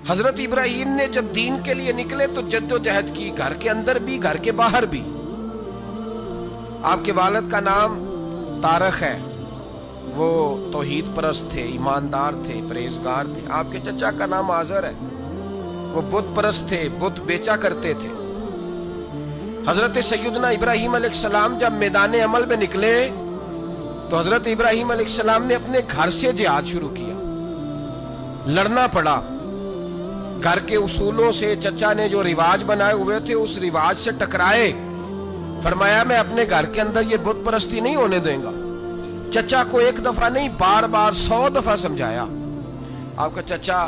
حضرت ابراہیم نے جب دین کے لیے نکلے تو جدوجہد کی، گھر کے اندر بھی گھر کے باہر بھی۔ آپ کے والد کا نام طارق ہے، وہ توحید پرست تھے، ایماندار تھے، پرہیزگار تھے۔ آپ کے چچا کا نام آزر ہے، وہ بت پرست تھے، بت بیچا کرتے تھے۔ حضرت سیدنا ابراہیم علیہ السلام جب میدان عمل میں نکلے تو حضرت ابراہیم علیہ السلام نے اپنے گھر سے جہاد شروع کیا، لڑنا پڑا۔ گھر کے اصولوں سے چچا نے جو رواج بنائے ہوئے تھے اس رواج سے ٹکرائے۔ فرمایا میں اپنے گھر کے اندر یہ بت پرستی نہیں ہونے دیں گا۔ چچا کو ایک دفعہ نہیں بار بار 100 دفعہ سمجھایا۔ آپ کا چچا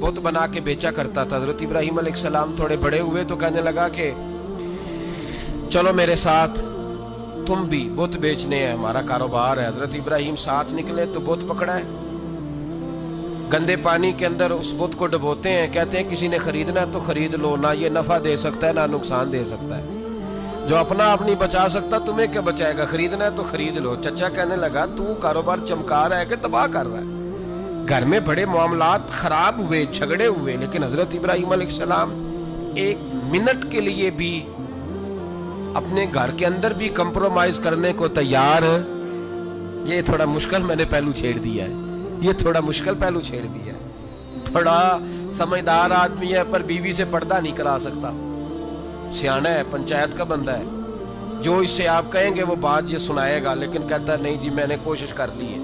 بت بنا کے بیچا کرتا تھا۔ حضرت ابراہیم علیہ السلام تھوڑے بڑے ہوئے تو کہنے لگا کہ چلو میرے ساتھ، تم بھی بت بیچنے ہیں، ہمارا کاروبار ہے۔ حضرت ابراہیم ساتھ نکلے تو بت پکڑا ہے، گندے پانی کے اندر اس بت کو ڈبوتے ہیں، کہتے ہیں کسی نے خریدنا ہے تو خرید لو، نہ یہ نفع دے سکتا ہے نہ نقصان دے سکتا ہے، جو اپنا آپ نہیں بچا سکتا تمہیں کیا بچائے گا، خریدنا ہے تو خرید لو۔ چچا کہنے لگا تو کاروبار چمکا رہا ہے کہ تباہ کر رہا ہے؟ گھر میں بڑے معاملات خراب ہوئے، جھگڑے ہوئے، لیکن حضرت ابراہیم علیہ السلام ایک منٹ کے لیے بھی اپنے گھر کے اندر بھی کمپرومائز کرنے کو تیار۔ یہ تھوڑا مشکل میں نے پہلو چھیڑ دیا ہے، یہ تھوڑا مشکل پہلو چھیڑ دیا ہے۔ بڑا سمجھدار آدمی ہے پر بیوی سے پردہ نہیں کرا سکتا، سیانا ہے، پنچایت کا بندہ ہے، جو اس سے آپ کہیں گے وہ بات یہ سنائے گا، لیکن کہتا ہے نہیں جی میں نے کوشش کر لی ہے۔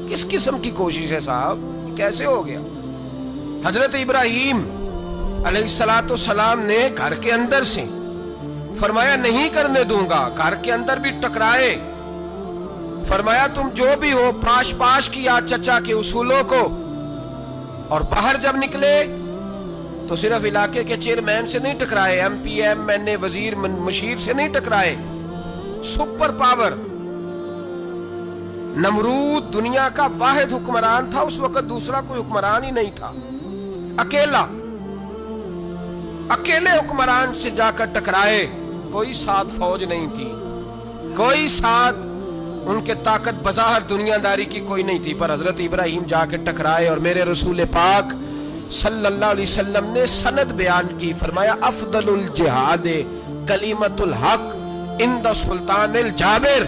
کس قسم کی کوشش ہے صاحب، کیسے ہو گیا؟ حضرت ابراہیم علیہ السلام نے گھر کے اندر سے فرمایا نہیں کرنے دوں گا، گھر کے اندر بھی ٹکرائے، فرمایا تم جو بھی ہو پاش پاش کیا چچا کے اصولوں کو، اور باہر جب نکلے تو صرف علاقے کے چیئرمین سے نہیں ٹکرائے، ایم پی ایم این اے وزیر مشیر سے نہیں ٹکرائے، سپر پاور نمرود دنیا کا واحد حکمران تھا، اس وقت دوسرا کوئی حکمران ہی نہیں تھا، اکیلے حکمران سے جا کر ٹکرائے، کوئی ساتھ فوج نہیں تھی، کوئی ساتھ ان کے طاقت بظاہر دنیا داری کی کوئی نہیں تھی، پر حضرت ابراہیم جا کے ٹکرائے، اور میرے رسول پاک صلی اللہ علیہ وسلم نے سند بیان کی، فرمایا افضل الجہاد کلمۃ الحق عند سلطان الجابر،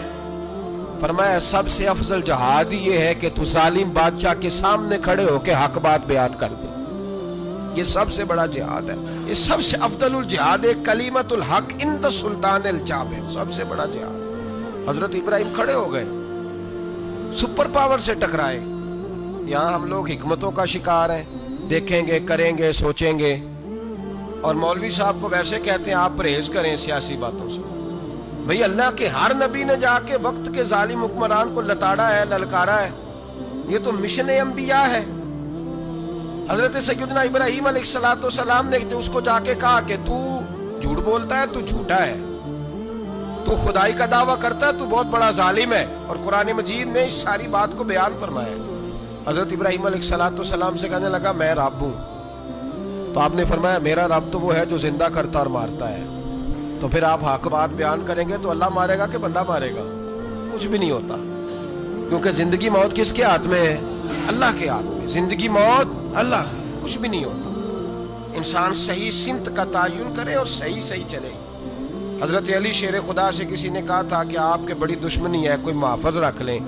فرمایا سب سے افضل جہاد یہ ہے کہ تو ظالم بادشاہ کے سامنے کھڑے ہو کے حق بات بیان کر دے، یہ سب سے بڑا جہاد ہے، یہ سب سے افضل الجہاد کلمۃ الحق عند سلطان الجابر، سب سے بڑا جہاد۔ حضرت ابراہیم کھڑے ہو گئے، سپر پاور سے ٹکرائے۔ یہاں ہم لوگ حکمتوں کا شکار ہیں، دیکھیں گے، کریں گے، سوچیں گے، اور مولوی صاحب کو ویسے کہتے ہیں آپ پرہیز کریں سیاسی باتوں سے۔ بھئی اللہ کے ہر نبی نے جا کے وقت کے ظالم حکمران کو لتاڑا ہے، للکارا ہے، یہ تو مشن انبیاء ہے۔ حضرت سیدنا ابراہیم علیہ السلام نے اس کو جا کے کہا کہ تو جھوٹ بولتا ہے، تو جھوٹا ہے، تو خدائی کا دعویٰ کرتا ہے، تو بہت بڑا ظالم ہے، اور قرآن مجید نے اس ساری بات کو بیان فرمایا۔ حضرت ابراہیم علیہ السلام سے کہنے لگا میں رب ہوں، تو آپ نے فرمایا میرا رب تو وہ ہے جو زندہ کرتا اور مارتا ہے، تو پھر آپ حق بات بیان کریں گے تو اللہ مارے گا کہ بندہ مارے گا؟ کچھ بھی نہیں ہوتا، کیونکہ زندگی موت کس کے ہاتھ میں ہے؟ اللہ کے ہاتھ میں، زندگی موت اللہ، کچھ بھی نہیں ہوتا۔ انسان صحیح سمت کا تعین کرے اور صحیح چلے۔ حضرت علی شیر خدا سے کسی نے کہا تھا کہ آپ کے بڑی دشمنی ہے، کوئی محافظ رکھ لیں،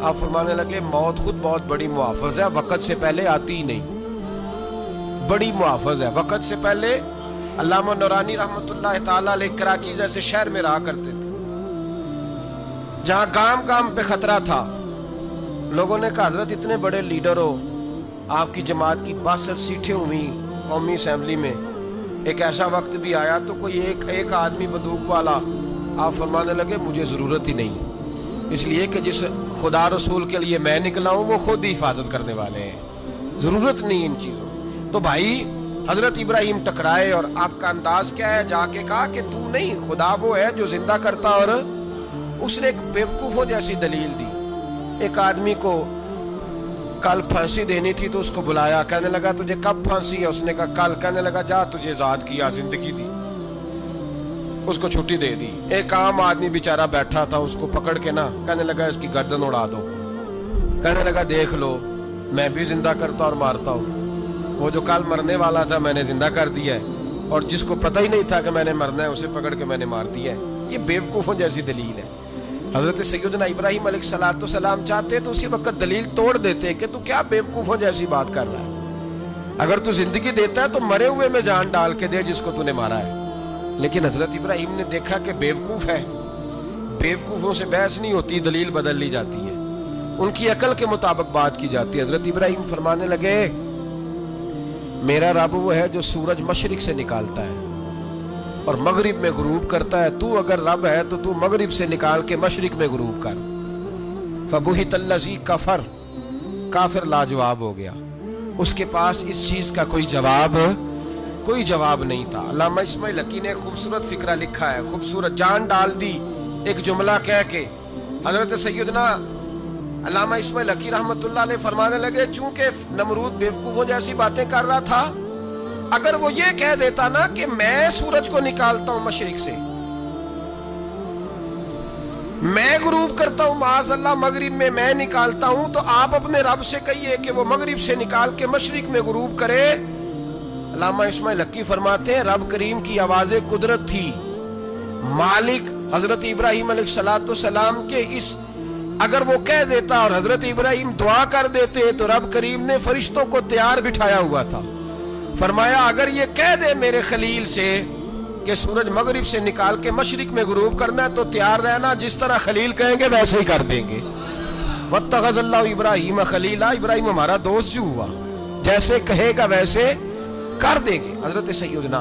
آپ فرمانے لگے موت خود بہت بڑی محافظ ہے، وقت سے پہلے آتی ہی نہیں، بڑی محافظ ہے، وقت سے پہلے۔ علامہ نورانی رحمت اللہ تعالیٰ علیہ کراچی جیسے شہر میں رہا کرتے تھے، جہاں گام گام پہ خطرہ تھا، لوگوں نے کہا حضرت اتنے بڑے لیڈر ہو، آپ کی جماعت کی 62 سیٹیں ہوئی قومی اسمبلی میں، ایک ایسا وقت بھی آیا تو کوئی ایک آدمی بندوق والا، آپ فرمانے لگے مجھے ضرورت ہی نہیں، اس لیے کہ جس خدا رسول کے لیے میں نکلا ہوں وہ خود ہی حفاظت کرنے والے ہیں، ضرورت نہیں ان چیزوں۔ تو بھائی حضرت ابراہیم ٹکرائے، اور آپ کا انداز کیا ہے؟ جا کے کہا کہ تو نہیں، خدا وہ ہے جو زندہ کرتا، اور اس نے ایک بیوقوفوں جیسی دلیل دی۔ ایک آدمی کو کل پھانسی دینی تھی تو اس کو بلایا، کہنے لگا تجھے کب پھانسی ہے؟ اس نے کہا کل، کہنے لگا جا تجھے آزاد کیا، زندگی دی، اس کو چھٹی دے دی۔ ایک عام آدمی بیچارہ بیٹھا تھا، اس کو پکڑ کے نا کہنے لگا اس کی گردن اڑا دو، کہنے لگا دیکھ لو میں بھی زندہ کرتا اور مارتا ہوں۔ وہ جو کل مرنے والا تھا میں نے زندہ کر دیا ہے، اور جس کو پتہ ہی نہیں تھا کہ میں نے مرنا ہے اسے پکڑ کے میں نے مار دیا ہے۔ یہ بیوقوفوں جیسی دلیل ہے۔ حضرت سیدنا ابراہیم علیہ السلام چاہتے تو اسی وقت دلیل توڑ دیتے کہ تو کیا بیوقوفوں جیسی بات کر رہا ہے، اگر تو زندگی دیتا ہے تو مرے ہوئے میں جان ڈال کے دے جس کو تو نے مارا ہے۔ لیکن حضرت ابراہیم نے دیکھا کہ بیوقوف ہے، بیوقوفوں سے بحث نہیں ہوتی، دلیل بدل لی جاتی ہے، ان کی عقل کے مطابق بات کی جاتی ہے۔ حضرت ابراہیم فرمانے لگے میرا رب وہ ہے جو سورج مشرق سے نکالتا ہے اور مغرب میں غروب کرتا ہے، تو اگر رب ہے تو تو مغرب سے نکال کے مشرق میں غروب کر۔ فبہت الذی کفر، کافر لاجواب ہو گیا، اس کے پاس اس چیز کا کوئی جواب نہیں تھا۔ علامہ اسماعیل حقی نے خوبصورت فقرہ لکھا ہے، خوبصورت، جان ڈال دی ایک جملہ کہہ کے۔ حضرت سیدنا علامہ اسماعیل حقی رحمت اللہ علیہ فرمانے لگے چونکہ نمرود بیوقوفوں جیسی باتیں کر رہا تھا، اگر وہ یہ کہہ دیتا نا کہ میں سورج کو نکالتا ہوں مشرق سے، میں غروب کرتا ہوں معاذ اللہ مغرب میں میں نکالتا ہوں، تو آپ اپنے رب سے کہیے کہ وہ مغرب سے نکال کے مشرق میں غروب کرے۔ علامہ اسماعیل حقی فرماتے ہیں رب کریم کی آواز قدرت تھی، مالک حضرت ابراہیم علیہ السلام کے اس، اگر وہ کہہ دیتا اور حضرت ابراہیم دعا کر دیتے تو رب کریم نے فرشتوں کو تیار بٹھایا ہوا تھا، فرمایا اگر یہ کہہ دے میرے خلیل سے کہ سورج مغرب سے نکال کے مشرق میں غروب کرنا ہے تو تیار رہنا، جس طرح خلیل کہیں گے ویسے ہی کر دیں گے۔ واتخذ اللہ ابراہیم خلیلا، ابراہیم ہمارا دوست جو ہوا، جیسے کہے گا ویسے کر دیں گے۔ حضرت سیدنا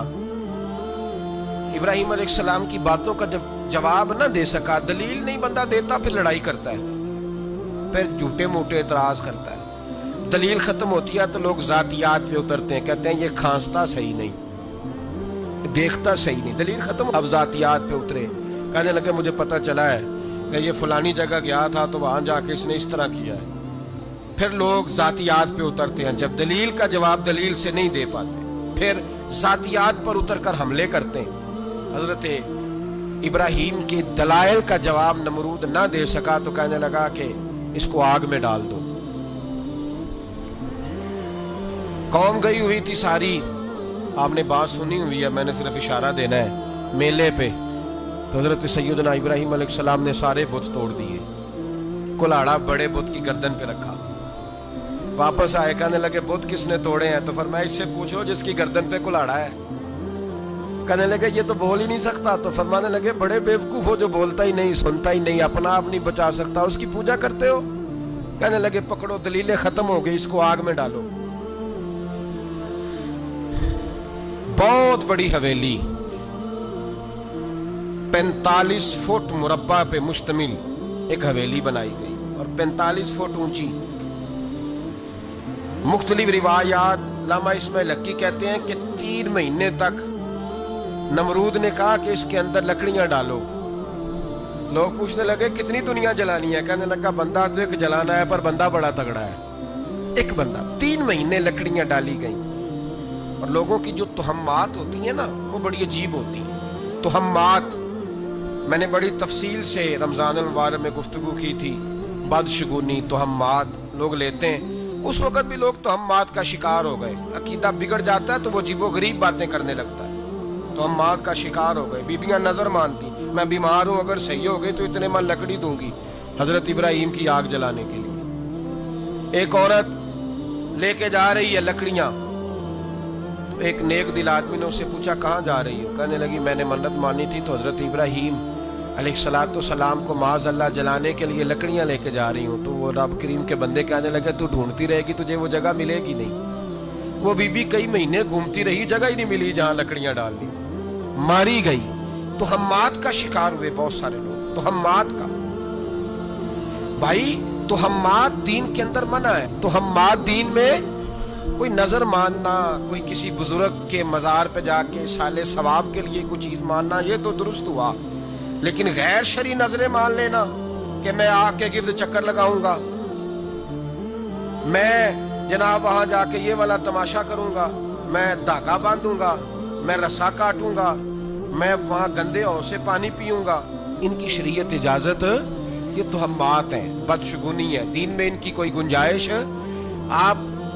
ابراہیم علیہ السلام کی باتوں کا جب جواب نہ دے سکا، دلیل نہیں بندہ دیتا، پھر لڑائی کرتا ہے، پھر جھوٹے موٹے اعتراض کرتا ہے۔ دلیل ختم ہوتی ہے تو لوگ ذاتیات پہ اترتے ہیں، کہتے ہیں یہ کھانستا صحیح نہیں، دیکھتا صحیح نہیں، دلیل ختم۔ اب ذاتیات پہ اترے، کہنے لگے مجھے پتہ چلا ہے کہ یہ فلانی جگہ گیا تھا تو وہاں جا کے اس نے اس طرح کیا ہے۔ پھر لوگ ذاتیات پہ اترتے ہیں، جب دلیل کا جواب دلیل سے نہیں دے پاتے پھر ذاتیات پر اتر کر حملے کرتے ہیں۔ حضرت ابراہیم کے دلائل کا جواب نمرود نہ دے سکا تو کہنے لگا کہ اس کو آگ میں ڈال دو۔ قوم گئی ہوئی تھی ساری، آپ نے بات سنی ہوئی ہے، میں نے صرف اشارہ دینا ہے، میلے پہ تو حضرت سیدنا ابراہیم علیہ السلام نے سارے بت توڑ دیے، کلاڑا بڑے بت کی گردن پہ رکھا، واپس آئے کہنے لگے بت کس نے توڑے ہیں؟ تو فرمایا اس سے پوچھ لو جس کی گردن پہ کلاڑا ہے۔ کہنے لگے یہ تو بول ہی نہیں سکتا، تو فرمانے لگے بڑے بیوقوف ہو جو بولتا ہی نہیں، سنتا ہی نہیں، اپنا آپ نہیں بچا سکتا، اس کی پوجا کرتے ہو؟ کہنے لگے پکڑو دلیلیں ختم ہو گئی، اس کو آگ میں ڈالو۔ بہت بڑی حویلی 45 فٹ مربع پہ مشتمل ایک حویلی بنائی گئی اور 45 فٹ اونچی۔ مختلف روایات، علامہ اسماعیل حقی کہتے ہیں کہ 3 مہینے تک نمرود نے کہا کہ اس کے اندر لکڑیاں ڈالو۔ لوگ پوچھنے لگے کتنی دنیا جلانی ہے؟ کہنے لگا بندہ تو ایک جلانا ہے، پر بندہ بڑا تگڑا ہے، ایک بندہ۔ 3 مہینے لکڑیاں ڈالی گئیں، اور لوگوں کی جو تہمات ہوتی ہیں نا وہ بڑی عجیب ہوتی ہیں۔ تہمات میں نے بڑی تفصیل سے رمضان المبارک میں گفتگو کی تھی، بدشگونی، تہمات لوگ لیتے ہیں، اس وقت بھی لوگ تہمات کا شکار ہو گئے، عقیدہ بگڑ جاتا ہے تو وہ عجیب و غریب باتیں کرنے لگتا ہے، تہمات کا شکار ہو گئے۔ بیبیاں نظر مانتی، میں بیمار ہوں اگر صحیح ہو گئی تو اتنے من لکڑی دوں گی حضرت ابراہیم کی آگ جلانے کے لیے۔ ایک عورت لے کے جا رہی ہے لکڑیاں، تو ایک نیک دل آدمی نے اس سے پوچھا کہاں جا رہی ہو؟ کہنے لگی میں نے منت مانی تھی تو حضرت ابراہیم علیہ السلام کو معاذ اللہ جلانے کے لیے لکڑیاں لے کے جا رہی ہوں۔ تو وہ رب کریم کے بندے کہنے لگے تو ڈھونڈتی رہے گی، تجھے وہ جگہ ملے گی نہیں۔ وہ بی بی کئی مہینے گھومتی رہی، جگہ ہی نہیں ملی جہاں لکڑیاں ڈالنی، ماری گئی۔ تہمات کا شکار ہوئے بہت سارے لوگ، تہمات کا۔ بھائی تہمات دین کے اندر منع ہے، تہمات دین میں کوئی نظر ماننا، کوئی کسی بزرگ کے مزار پہ جا کے سالے ثواب کے لیے کوئی چیز ماننا، یہ تو درست ہوا، لیکن غیر شرعی نظریں مان لینا کہ میں آگ کے گرد چکر لگاؤں گا، میں جناب وہاں جا کے یہ والا تماشا کروں گا، میں دھاگا باندھوں گا، میں رسا کاٹوں گا، میں وہاں گندے ہو سے پانی پیوں گا، ان کی شریعت اجازت، یہ تہمات ہیں، بدشگونی ہے، دین میں ان کی کوئی گنجائش۔ آپ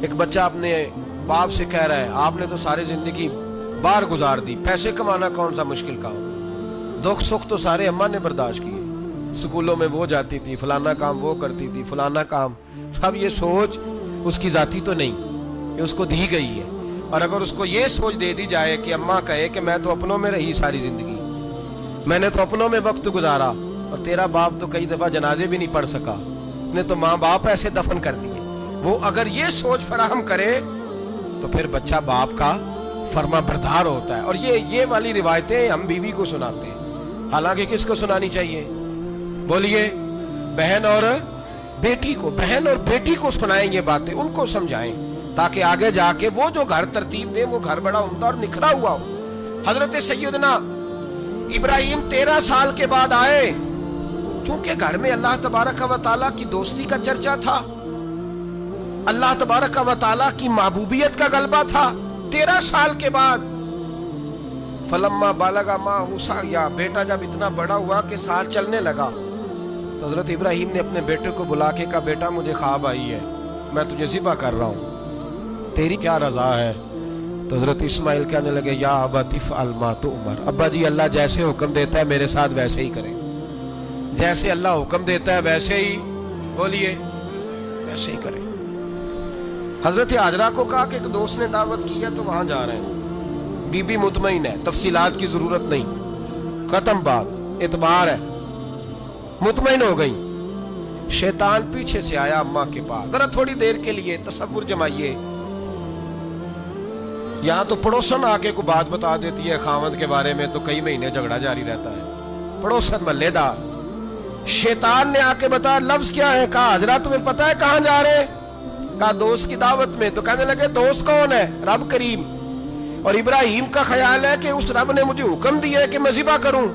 ایک بچہ اپنے باپ سے کہہ رہا ہے آپ نے تو ساری زندگی باہر گزار دی، پیسے کمانا کون سا مشکل کام، دکھ سکھ تو سارے اماں نے برداشت کیے، سکولوں میں وہ جاتی تھی، فلانا کام وہ کرتی تھی، فلانا کام۔ اب یہ سوچ اس کی ذاتی تو نہیں، یہ اس کو دی گئی ہے۔ اور اگر اس کو یہ سوچ دے دی جائے کہ اماں کہے کہ میں تو اپنوں میں رہی ساری زندگی، میں نے تو اپنوں میں وقت گزارا، اور تیرا باپ تو کئی دفعہ جنازے بھی نہیں پڑھ سکا، اس نے تو ماں باپ ایسے دفن کر دیے، وہ اگر یہ سوچ فراہم کرے تو پھر بچہ باپ کا فرما بردار ہوتا ہے۔ اور یہ والی روایتیں ہم بیوی کو سناتے ہیں، حالانکہ کس کو سنانی چاہیے؟ بولیے، بہن اور بیٹی کو، بہن اور بیٹی کو سنائیں یہ باتیں، ان کو سمجھائیں، تاکہ آگے جا کے وہ جو گھر ترتیب دیں وہ گھر بڑا عمدہ اور نکھرا ہوا ہو۔ حضرت سیدنا ابراہیم 13 سال کے بعد آئے، چونکہ گھر میں اللہ تبارک و تعالیٰ کی دوستی کا چرچا تھا، اللہ تبارک و تعالیٰ کی محبوبیت کا غلبہ تھا۔ 13 سال کے بعد فلما بالغ معہ سعیا، بیٹا جب اتنا بڑا ہوا کہ سال چلنے لگا، تو حضرت ابراہیم نے اپنے بیٹے کو بلا کے کہا بیٹا مجھے خواب آئی ہے، میں تجھے ذبح کر رہا ہوں، تیری کیا رضا ہے؟ تو حضرت اسماعیل کہنے لگے یا ابت افعل ما تؤمر، ابا جی اللہ جیسے حکم دیتا ہے میرے ساتھ ویسے ہی کریں، جیسے اللہ حکم دیتا ہے ویسے ہی، بولیے، ویسے ہی کریں۔ حضرت حاجرہ کو کہا کہ ایک دوست نے دعوت کی ہے تو وہاں جا رہے ہیں، بی بی مطمئن ہے، تفصیلات کی ضرورت نہیں، ختم بات، اعتبار ہے، مطمئن ہو گئی۔ شیطان پیچھے سے آیا اماں کے پاس، ذرا تھوڑی دیر کے لیے تصور جمائیے، یہاں تو پڑوسن آ کے کوئی بات بتا دیتی ہے خاوند کے بارے میں تو کئی مہینے جھگڑا جاری رہتا ہے، پڑوسن محلے دار۔ شیطان نے آ کے بتایا لفظ کیا ہے؟ کہا حضرہ تمہیں پتہ ہے کہاں جا رہے ہیں؟ کہا دوست کی دعوت میں۔ تو کہنے لگے دوست کون ہے؟ رب کریم، اور ابراہیم کا خیال ہے کہ اس رب نے مجھے حکم دیا ہے کہ میں ذبح کروں۔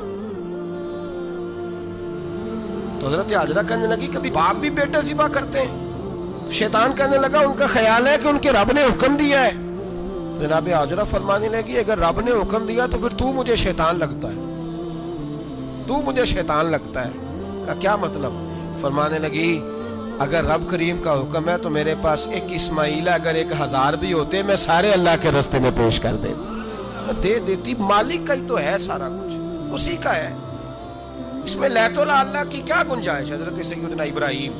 تو حضرت حاجرہ کہنے لگی کبھی باپ بھی بیٹا ذبح کرتے ہیں؟ شیطان کہنے لگا ان کا خیال ہے کہ ان کے رب نے حکم دیا ہے۔ جناب حاجرہ فرمانے لگی اگر رب نے حکم دیا تو پھر تو مجھے شیطان لگتا ہے، تو مجھے شیطان لگتا ہے۔ کہا کیا مطلب؟ فرمانے لگی اگر رب کریم کا حکم ہے تو میرے پاس ایک اسماعیل ہے، اگر 1000 بھی ہوتے میں سارے اللہ کے راستے میں پیش کر دیتی، مالک کا ہی تو ہے سارا کچھ، اسی کا ہے، اس میں لیت اللہ کی کیا گنجائش؟ حضرت سیدنا ابراہیم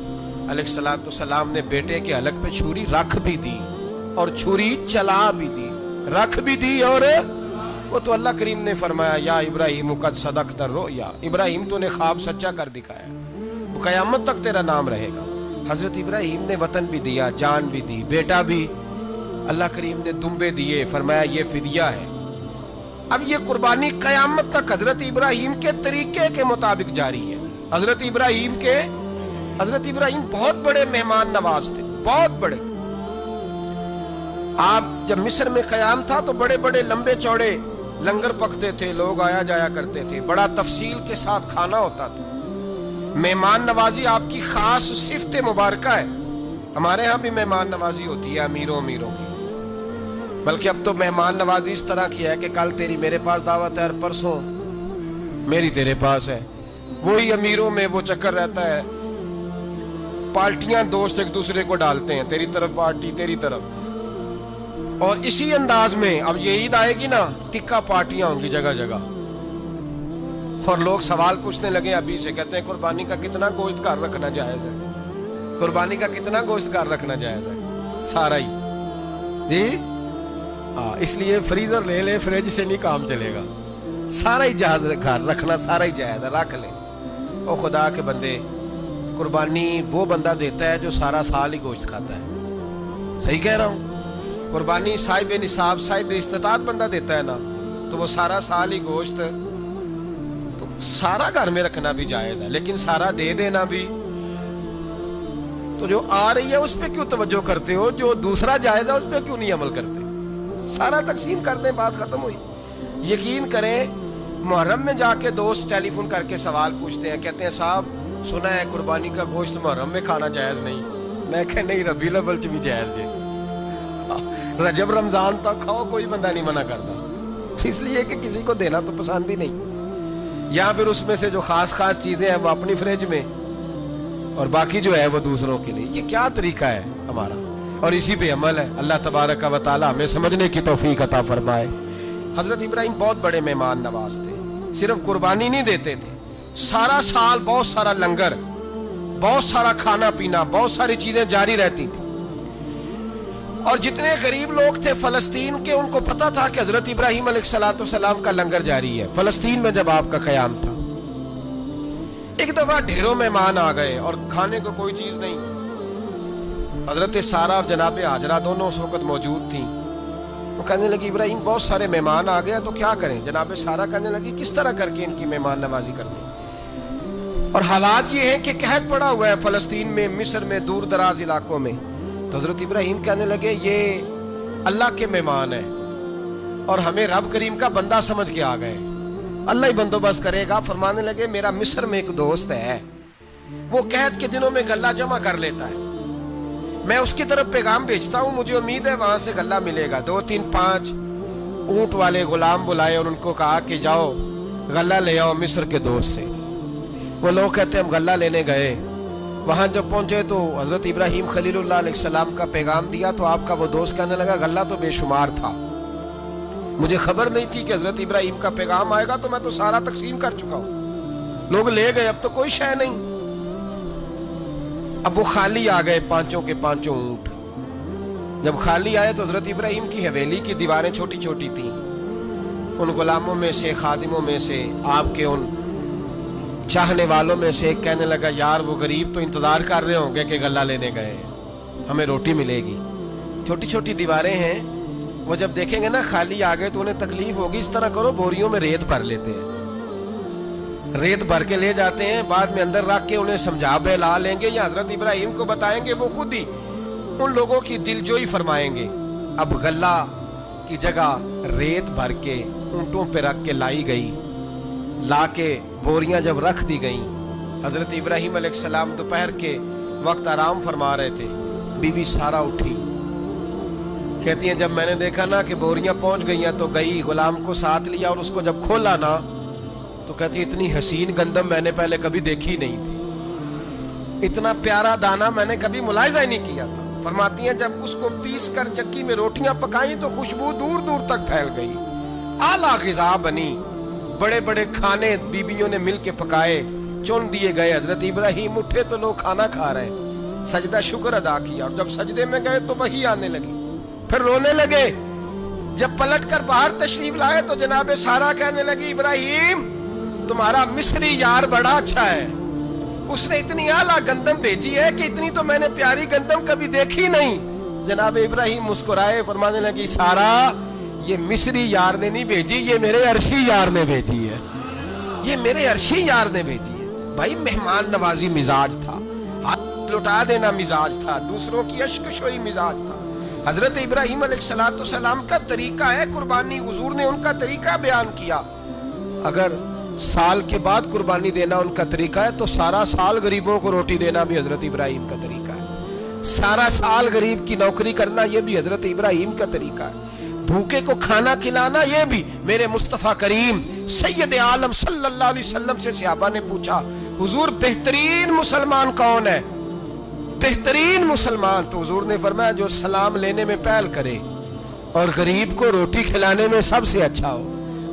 علیہ السلام نے بیٹے کے حلق پہ چھری رکھ بھی دی اور چھری چلا بھی دی، رکھ بھی دی، اور وہ تو اللہ کریم نے فرمایا یا ابراہیم قد صدقت الرؤیا، ابراہیم تو نے خواب سچا کر دکھایا، وہ قیامت تک تیرا نام رہے گا۔ حضرت ابراہیم نے وطن بھی دیا، جان بھی دی، بیٹا بھی، اللہ کریم نے دمبے دیے، فرمایا یہ فدیہ ہے۔ اب یہ قربانی قیامت تک حضرت ابراہیم کے طریقے کے مطابق جاری ہے۔ حضرت ابراہیم بہت بڑے مہمان نواز تھے، بہت بڑے۔ آپ جب مصر میں قیام تھا تو بڑے بڑے لمبے چوڑے لنگر پکتے تھے، لوگ آیا جایا کرتے تھے، بڑا تفصیل کے ساتھ کھانا ہوتا تھا۔ مہمان نوازی آپ کی خاص صفت مبارکہ ہے۔ ہمارے ہاں بھی مہمان نوازی ہوتی ہے امیروں کی، بلکہ اب تو مہمان نوازی اس طرح کی ہے کہ کل تیری میرے پاس دعوت ہے اور پرسوں میری تیرے پاس ہے۔ وہی امیروں میں وہ چکر رہتا ہے، پارٹیاں دوست ایک دوسرے کو ڈالتے ہیں، تیری طرف پارٹی تیری طرف، اور اسی انداز میں اب یہ عید آئے گی نا، ٹکا پارٹیاں ہوں گی جگہ جگہ، اور لوگ سوال پوچھنے لگے ابھی سے، کہتے ہیں قربانی کا کتنا گوشت گھر رکھنا جائز ہے؟ قربانی کا کتنا گوشت گھر رکھنا جائز ہے؟ سارا ہی جی، اس لیے فریزر لے لے، فریج سے نہیں کام چلے گا، سارا ہی جہاز گھر رکھنا سارا ہی جائز ہے، رکھ لیں۔ او خدا کے بندے، قربانی وہ بندہ دیتا ہے جو سارا سال ہی گوشت کھاتا ہے، صحیح کہہ رہا ہوں؟ قربانی صاحب نصاب، صاحب استطاعت بندہ دیتا ہے نا، تو وہ سارا سال ہی گوشت، تو سارا گھر میں رکھنا بھی جائز ہے، لیکن سارا دے دینا بھی۔ تو جو آ رہی ہے اس پہ کیوں توجہ کرتے ہو؟ جو دوسرا جائز ہے اس پہ کیوں نہیں عمل کرتے؟ سارا تقسیم کر دیں، بات ختم ہوئی۔ یقین کریں، محرم میں جا کے دوست ٹیلی فون کر کے سوال پوچھتے ہیں، کہتے ہیں صاحب سنا ہے قربانی کا گوشت محرم میں کھانا جائز نہیں۔ میں کہ نہیں، ربیع الاول چ بھی جائز جی، رجب رمضان تک کھاؤ، کوئی بندہ نہیں منع کرتا، اس لیے کہ کسی کو دینا تو پسند ہی نہیں، یا پھر اس میں سے جو خاص چیزیں ہیں وہ اپنی فریج میں، اور باقی جو ہے وہ دوسروں کے لیے۔ یہ کیا طریقہ ہے ہمارا؟ اور اسی پہ عمل ہے. اللہ تبارک و تعالی ہمیں سمجھنے کی توفیق عطا فرمائے. حضرت ابراہیم بہت بڑے مہمان نواز تھے. صرف قربانی نہیں دیتے تھے, سارا سال بہت سارا لنگر, بہت سارا کھانا پینا, بہت ساری چیزیں جاری رہتی تھی. اور جتنے غریب لوگ تھے فلسطین کے, ان کو پتا تھا کہ حضرت ابراہیم علیہ السلام کا لنگر جاری ہے. فلسطین میں جب آپ کا قیام تھا, ایک دفعہ ڈھیروں مہمان آ گئے اور کھانے کو کوئی چیز نہیں. حضرت سارہ اور جناب ہاجرہ دونوں اس وقت موجود تھیں. وہ کہنے لگی ابراہیم بہت سارے مہمان آ گئے تو کیا کریں؟ جناب سارہ کہنے لگی کس طرح کر کے ان کی مہمان نوازی کرنی. اور حالات یہ ہیں کہ قحط پڑا ہوا ہے فلسطین میں, مصر میں, دور دراز علاقوں میں. تو حضرت ابراہیم کہنے لگے یہ اللہ کے مہمان ہیں اور ہمیں رب کریم کا بندہ سمجھ کے آ گئے, اللہ ہی بندوبست کرے گا. فرمانے لگے میرا مصر میں ایک دوست ہے, وہ قحط کے دنوں میں غلہ جمع کر لیتا ہے, میں اس کی طرف پیغام بھیجتا ہوں, مجھے امید ہے وہاں سے غلہ ملے گا. 2-3-5 اونٹ والے غلام بلائے اور ان کو کہا کہ جاؤ غلہ لے آؤ مصر کے دوست سے. وہ لوگ کہتے ہیں ہم غلہ لینے گئے, وہاں جب پہنچے تو حضرت ابراہیم خلیل اللہ علیہ السلام کا پیغام دیا تو آپ کا وہ دوست کہنے لگا غلہ تو بے شمار تھا, مجھے خبر نہیں تھی کہ حضرت ابراہیم کا پیغام آئے گا, تو میں تو سارا تقسیم کر چکا ہوں. لوگ لے گئے, اب تو کوئی شے نہیں. اب وہ خالی آ گئے 5 کے 5 اونٹ. جب خالی آئے تو حضرت ابراہیم کی حویلی کی دیواریں چھوٹی چھوٹی تھیں. ان غلاموں میں سے, خادموں میں سے, آپ کے ان چاہنے والوں میں سے ایک کہنے لگا یار وہ غریب تو انتظار کر رہے ہوں گے کہ غلہ لینے گئے ہیں, ہمیں روٹی ملے گی. چھوٹی چھوٹی دیواریں ہیں, وہ جب دیکھیں گے نا خالی آ گئے تو انہیں تکلیف ہوگی. اس طرح کرو بوریوں میں ریت بھر لیتے ہیں, ریت بھر کے لے جاتے ہیں, بعد میں اندر رکھ کے انہیں سمجھا بہلا لیں گے یا حضرت ابراہیم کو بتائیں گے, وہ خود ہی ان لوگوں کی دلجوئی فرمائیں گے. اب غلہ کی جگہ ریت بھر کے اونٹوں پہ رکھ کے لائی گئی. لا کے بوریاں جب رکھ دی گئیں, حضرت ابراہیم علیہ السلام دوپہر کے وقت آرام فرما رہے تھے. بی بی سارہ اٹھی, کہتی ہیں جب میں نے دیکھا نا کہ بوریاں پہنچ گئی ہیں تو گئی, غلام کو ساتھ لیا اور اس کو جب کھولا نا تو کہتی اتنی حسین گندم میں نے پہلے کبھی دیکھی نہیں تھی, اتنا پیارا دانا میں نے کبھی ملاحظہ ہی نہیں کیا تھا. فرماتی ہیں جب اس کو پیس کر چکی میں روٹیاں پکائیں تو خوشبو دور دور تک پھیل گئی, اعلیٰ غذا بنی. بڑے بڑے کھانے بیویوں نے مل کے پکائے, چن دیے گئے. حضرت ابراہیم اٹھے تو لوگ کھانا کھا رہے ہیں, سجدہ شکر ادا کیا, اور جب سجدے میں گئے تو وحی آنے لگی, پھر رونے لگے. جب پلٹ کر باہر تشریف لائے تو جناب سارہ کہنے لگی ابراہیم تمہارا مصری یار بڑا اچھا ہے, اس نے اتنی اعلیٰ گندم بھیجی ہے کہ اتنی تو میں نے پیاری گندم کبھی دیکھی نہیں. جناب ابراہیم مسکرائے, فرمانے لگی سارہ یہ مصری یار نے نہیں بھیجی, یہ میرے عرشی یار نے بھیجی ہے, یہ میرے عرشی یار نے بھیجی ہے. بھائی مہمان نوازی مزاج تھا, ہاتھ لٹا دینا مزاج تھا, دوسروں کی اشک شوئی مزاج تھا. حضرت ابراہیم علیہ السلام کا طریقہ ہے قربانی, حضور نے ان کا طریقہ بیان کیا. اگر سال کے بعد قربانی دینا ان کا طریقہ ہے تو سارا سال غریبوں کو روٹی دینا بھی حضرت ابراہیم کا طریقہ ہے. سارا سال غریب کی نوکری کرنا یہ بھی حضرت ابراہیم کا طریقہ ہے. بھوکے کو کھانا کھلانا یہ بھی. میرے مصطفیٰ کریم سید عالم صلی اللہ علیہ وسلم سے صحابہ نے پوچھا حضور بہترین مسلمان کون ہے؟ بہترین مسلمان تو حضور نے فرمایا جو سلام لینے میں پہل کرے اور غریب کو روٹی کھلانے میں سب سے اچھا ہو,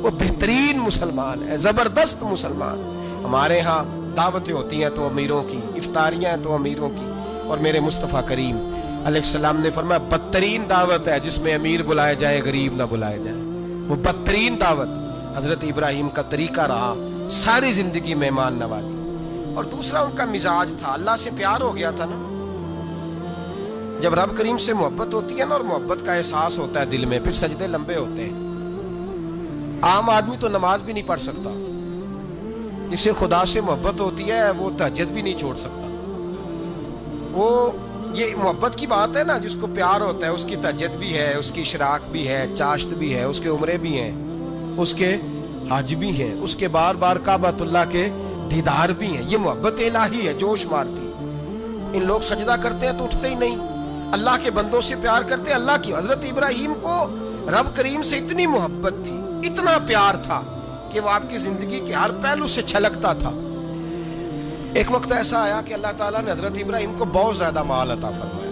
وہ بہترین مسلمان ہے, زبردست مسلمان. ہمارے ہاں دعوتیں ہوتی ہیں تو امیروں کی, افطاریاں ہیں تو امیروں کی, اور میرے مصطفیٰ کریم علیہ السلام نے فرمایا بدترین دعوت ہے جس میں امیر بلائے جائے غریب نہ بلائے جائے, وہ بدترین دعوت. حضرت ابراہیم کا طریقہ رہا ساری زندگی مہمان نوازی. اور دوسرا ان کا مزاج تھا, اللہ سے پیار ہو گیا تھا نا. جب رب کریم سے محبت ہوتی ہے نا, اور محبت کا احساس ہوتا ہے دل میں, پھر سجدے لمبے ہوتے ہیں. عام آدمی تو نماز بھی نہیں پڑھ سکتا, جسے خدا سے محبت ہوتی ہے وہ تہجد بھی نہیں چھوڑ سکتا. وہ یہ محبت کی بات ہے نا, جس کو پیار ہوتا ہے اس کی تہجد بھی ہے, اس کی اشراق بھی ہے, چاشت بھی ہے, اس کے عمرے بھی ہیں, اس کے حج بھی ہیں, اس کے بار بار کعبۃ اللہ کے دیدار بھی ہیں. یہ محبت الہی ہے, جوش مارتی. ان لوگ سجدہ کرتے ہیں تو اٹھتے ہی نہیں, اللہ کے بندوں سے پیار کرتے ہیں اللہ کی. حضرت ابراہیم کو رب کریم سے اتنی محبت تھی, اتنا پیار تھا کہ وہ آپ کی زندگی کے ہر پہلو سے چھلکتا تھا. ایک وقت ایسا آیا کہ اللہ تعالیٰ نے حضرت ابراہیم کو بہت زیادہ مال عطا فرمایا.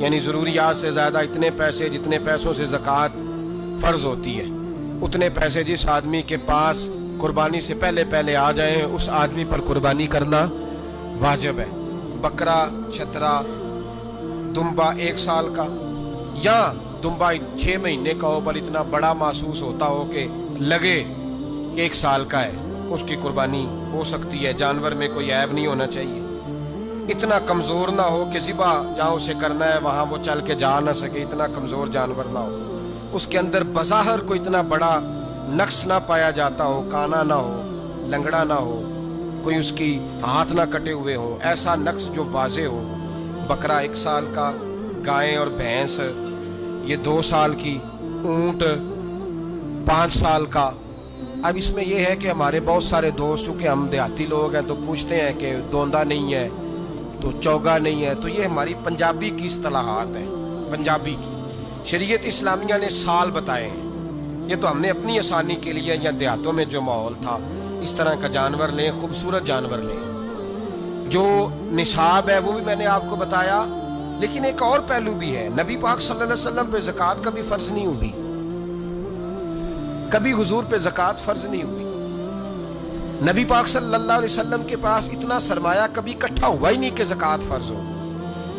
یعنی ضروریات سے زیادہ اتنے پیسے جتنے پیسوں سے زکوٰۃ فرض ہوتی ہے اتنے پیسے جس آدمی کے پاس قربانی سے پہلے پہلے آ جائیں اس آدمی پر قربانی کرنا واجب ہے. بکرا چھترا دمبا 1 سال کا یا دمبا 6 مہینے کا ہو پر اتنا بڑا محسوس ہوتا ہو کہ لگے کہ 1 سال کا ہے, اس کی قربانی ہو سکتی ہے. جانور میں کوئی عیب نہیں ہونا چاہیے, اتنا کمزور نہ ہو کہ ذبح جہاں اسے کرنا ہے وہاں وہ چل کے جا نہ سکے, اتنا کمزور جانور نہ ہو, اس کے اندر بظاہر کوئی اتنا بڑا نقص نہ پایا جاتا ہو, کانا نہ ہو, لنگڑا نہ ہو, کوئی اس کی ہاتھ نہ کٹے ہوئے ہوں, ایسا نقص جو واضح ہو. بکرا 1 سال کا, گائیں اور بھینس یہ 2 سال کی, اونٹ 5 سال کا. اب اس میں یہ ہے کہ ہمارے بہت سارے دوست چونکہ ہم دیہاتی لوگ ہیں تو پوچھتے ہیں کہ دوندا نہیں ہے تو چوگا نہیں ہے, تو یہ ہماری پنجابی کی اصطلاحات ہیں, پنجابی کی. شریعت اسلامیہ نے سال بتائے ہیں, یہ تو ہم نے اپنی آسانی کے لیے یا دیہاتوں میں جو ماحول تھا اس طرح کا جانور لیں, خوبصورت جانور لیں. جو نصاب ہے وہ بھی میں نے آپ کو بتایا, لیکن ایک اور پہلو بھی ہے. نبی پاک صلی اللہ علیہ وسلم پہ زکوٰۃ کبھی فرض نہیں ہوئی, کبھی حضور پہ زکوٰۃ فرض نہیں ہوئی. نبی پاک صلی اللہ علیہ وسلم کے پاس اتنا سرمایہ کبھی اکٹھا ہوا ہی نہیں کہ زکوٰۃ فرض ہو.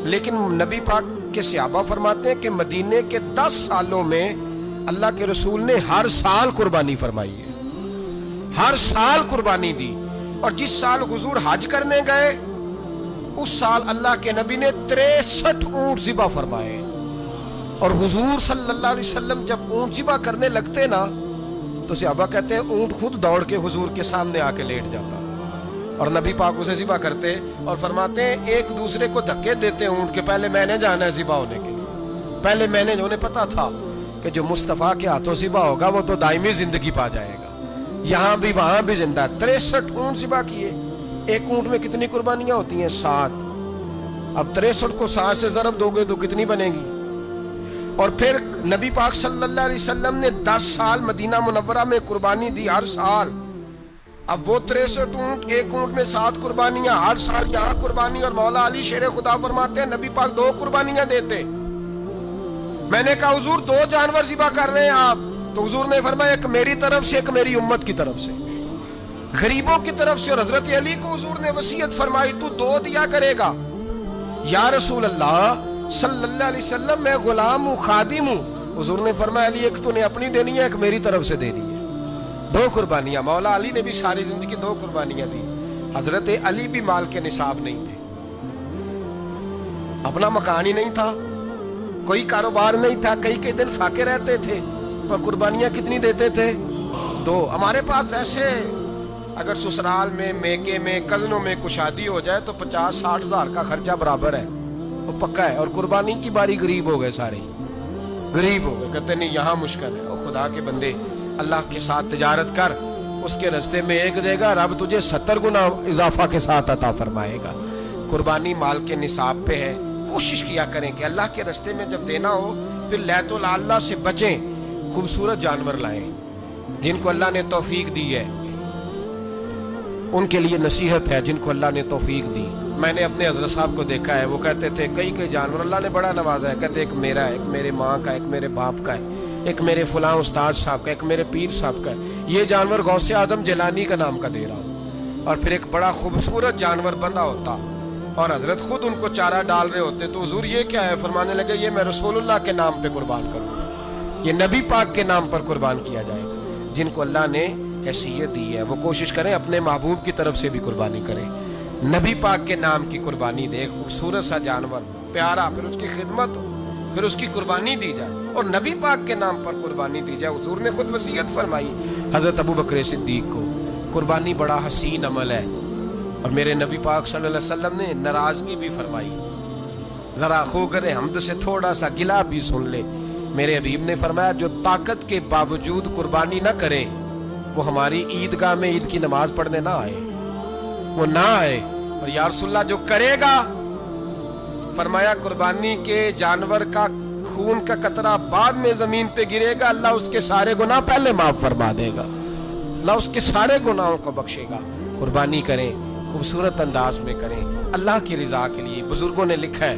لیکن نبی پاک کے صحابہ فرماتے ہیں کہ مدینے کے 10 سالوں میں اللہ کے رسول نے ہر سال قربانی فرمائی ہے, ہر سال قربانی دی. اور جس سال حضور حج کرنے گئے اس سال اللہ کے نبی نے 63 اونٹ ذبح فرمائے. اور حضور صلی اللہ علیہ وسلم جب اونٹ ذبح کرنے لگتے نا تو صحابہ کہتے ہیں اونٹ خود دوڑ کے حضور کے سامنے آ کے لیٹ جاتا اور نبی پاک اسے ذبح کرتے اور فرماتے ہیں ایک دوسرے کو دھکے دیتے اونٹ کے, پہلے میں نے جانا ہے ذبح ہونے کے لیے, پہلے میں نے, انہیں پتا تھا کہ جو مصطفیٰ کے ہاتھوں ذبح ہوگا وہ تو دائمی زندگی پا جائے گا, یہاں بھی وہاں بھی زندہ. 63 اونٹ ذبح کیے. ایک اونٹ میں کتنی قربانیاں ہوتی ہیں؟ 7. اب 63 کو 7 سے ضرب دو گے تو کتنی بنے گی؟ اور پھر نبی پاک صلی اللہ علیہ وسلم نے 10 سال مدینہ منورہ میں قربانی دی, ہر سال. اب وہ 63 اونٹ, ایک اونٹ میں 7 قربانیاں, ہر سال یہاں قربانی. اور مولا علی شیر خدا فرماتے ہیں نبی پاک 2 قربانیاں دیتے. میں نے کہا حضور 2 جانور ذبح کر رہے ہیں آپ, تو حضور نے فرمایا ایک میری طرف سے ایک میری امت کی طرف سے, غریبوں کی طرف سے. اور حضرت علی کو حضور نے وصیت فرمائی تو 2 دیا کرے گا. یا رسول اللہ صلی اللہ علیہ وسلم میں غلام ہوں, خادم ہوں. حضور نے فرمایا علی ایک تو نے اپنی دینی ہے, ایک میری طرف سے دینی ہے. 2 قربانیاں. مولا علی نے بھی ساری زندگی 2 قربانیاں دی. حضرت علی بھی مال کے نصاب نہیں تھے, اپنا مکان ہی نہیں تھا, کوئی کاروبار نہیں تھا, کئی دن فاقے رہتے تھے, پر قربانیاں کتنی دیتے تھے؟ 2. ہمارے پاس ویسے اگر سسرال میں, میکے میں, کزنوں میں کچھ شادی ہو جائے تو 50-60 ہزار کا خرچہ برابر ہے, وہ پکا ہے. اور قربانی کی باری غریب ہو گئے, سارے غریب ہو گئے, کہتے نہیں یہاں مشکل ہے. اور خدا کے بندے اللہ کے ساتھ تجارت کر, اس کے رستے میں 1 دے گا, رب تجھے 70 گنا اضافہ کے ساتھ عطا فرمائے گا. قربانی مال کے نصاب پہ ہے. کوشش کیا کریں کہ اللہ کے رستے میں جب دینا ہو پھر لیت اللہ سے بچیں, خوبصورت جانور لائیں. جن کو اللہ نے توفیق دی ہے ان کے لیے نصیحت ہے, جن کو اللہ نے توفیق دی. میں نے اپنے حضرت صاحب کو دیکھا ہے, وہ کہتے تھے کئی جانور اللہ نے بڑا نوازا ہے. کہتے ایک میرا ہے, ایک میرے ماں کا, ایک میرے باپ کا ہے, ایک میرے فلاں استاد صاحب کا, ایک میرے پیر صاحب کا ہے. یہ جانور غوث اعظم جیلانی کا نام کا دے رہا ہوں. اور پھر ایک بڑا خوبصورت جانور بندہ ہوتا اور حضرت خود ان کو چارہ ڈال رہے ہوتے. تو حضور یہ کیا ہے؟ فرمانے لگے یہ میں رسول اللہ کے نام پہ قربان کروں گا, یہ نبی پاک کے نام پر قربان کیا جائے گا. جن کو اللہ نے حیثیت دی ہے وہ کوشش کریں اپنے محبوب کی طرف سے بھی قربانی کریں, نبی پاک کے نام کی قربانی دے. خوبصورت سا جانور پیارا, پھر اس کی خدمت ہو, پھر اس کی قربانی دی جائے اور نبی پاک کے نام پر قربانی دی جائے. حضور نے خود وصیت فرمائی حضرت ابو بکر صدیق کو, قربانی بڑا حسین عمل ہے. اور میرے نبی پاک صلی اللہ علیہ وسلم نے ناراضگی بھی فرمائی, ذرا خوگر حمد سے تھوڑا سا گلا بھی سن لے. میرے حبیب نے فرمایا جو طاقت کے باوجود قربانی نہ کرے وہ ہماری عیدگاہ میں عید کی نماز پڑھنے نہ آئے, وہ نہ آئے. اور یا رسول اللہ جو کرے گا, فرمایا قربانی کے جانور کا خون کا قطرہ بعد میں زمین پہ گرے گا, اللہ اس کے سارے گناہ پہلے معاف فرما دے گا, اللہ اس کے سارے گناہوں کو بخشے گا. قربانی کریں, خوبصورت انداز میں کریں, اللہ کی رضا کے لیے. بزرگوں نے لکھا ہے